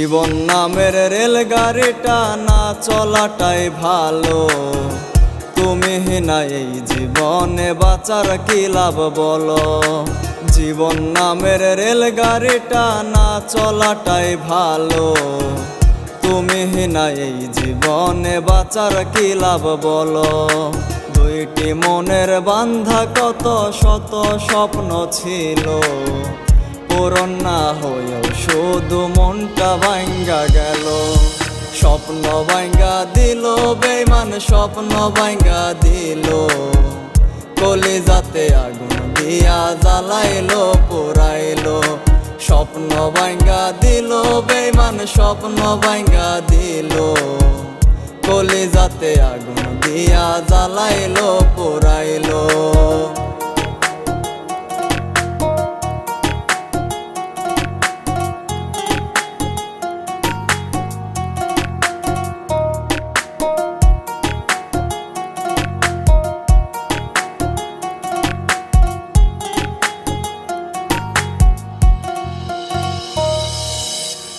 জীবন নামের রেলগাড়িটা না চলাটাই ভালো। তুমি না এই জীবনে বাঁচার কি লাভ বলো? জীবন নামের রেলগাড়িটা না চলাটাই ভালো। তুমি না এই জীবনে বাঁচার কি লাভ বলো? দুইটি মনের বান্ধা কত শত স্বপ্ন ছিল, পূরণ না হয়েও শুধু মনটা ভাঙ্গা গেল। স্বপ্ন ভাঙ্গা দিল বেঈমান, স্বপ্ন ভাঙ্গা দিল। কলিজাতে আগুন দিয়া জ্বালাইলো পোড়াইলো। স্বপ্ন ভাঙ্গা দিল বেঈমান, স্বপ্ন ভাঙ্গা দিল। কলিজাতে আগুন দিয়া জ্বালাইলো পোড়াইলো।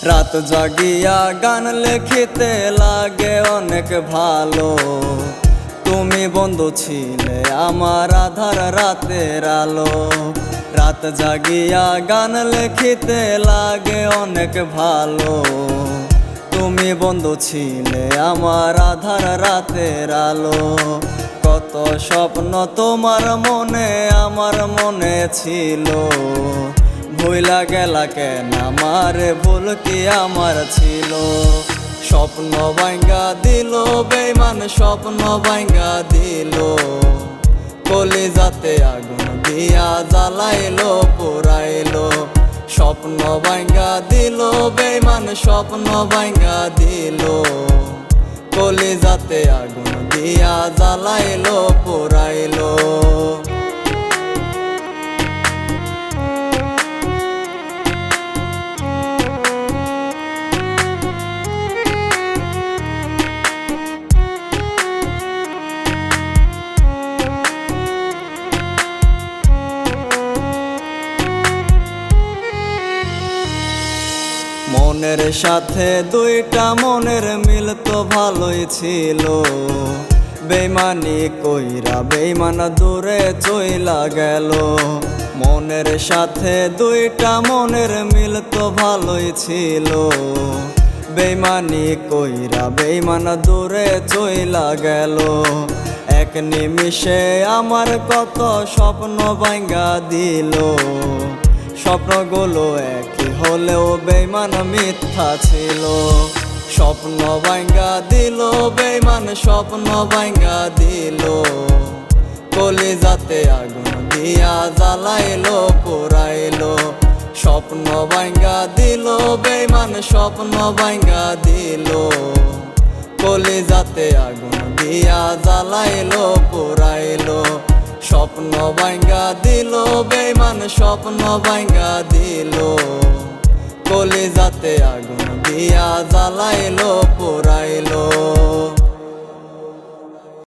রাত জাগিয়া গান লিখিতে লাগে অনেক ভালো। তুমি বন্ধু ছিলে আমার আধার রাতের আলো। রাত জাগিয়া গান লিখিতে লাগে অনেক ভালো। তুমি বন্ধু ছিলে আমার আধার রাতের আলো। কত স্বপ্ন তোমার মনে আমার মনে ছিল, ভুইলা গেলা কেন আমার ভুল কি আমার ছিল? স্বপ্ন ভাঙ্গা দিল বেঈমান, স্বপ্ন ভাঙ্গা দিল। কলিজাতে আগুন দিয়া জ্বালাইলো পোড়াইলো। স্বপ্ন ভাঙ্গা দিল বেঈমান, স্বপ্ন ভাঙ্গা দিল। কলিজাতে আগুন দিয়া জ্বালাইলো পোড়াইলো। মনের সাথে দুইটা মনের মিল তো ভালোই ছিল। বেইমানি কইরা বেইমান দূরে চইলা গেল। মনের সাথে দুইটা মনের মিল তো ভালোই ছিল। বেইমানি কইরা বেইমান দূরে চইলা গেল। এক নিমিষে আমার কত স্বপ্ন ভাঙ্গা দিল। স্বপ্নগুলো একই হলেও বেঈমান মিথ্যা ছিল। স্বপ্ন ভাঙ্গা দিল বেঈমান, স্বপ্ন ভাঙ্গা দিল। কলিজাতে আগুন দিয়া জ্বালাইলো পোড়াইলো। স্বপ্ন ভাঙ্গা দিল বেঈমান, স্বপ্ন ভাঙ্গা দিল। কলিজাতে আগুন দিয়া জ্বালাইলো পোড়াইলো। স্বপ্ন ভাঙ্গা দিল বেঈমান, স্বপ্ন ভাঙ্গা দিল। কলিজাতে আগুন দিয়া জ্বালাইলো পোড়াইলো।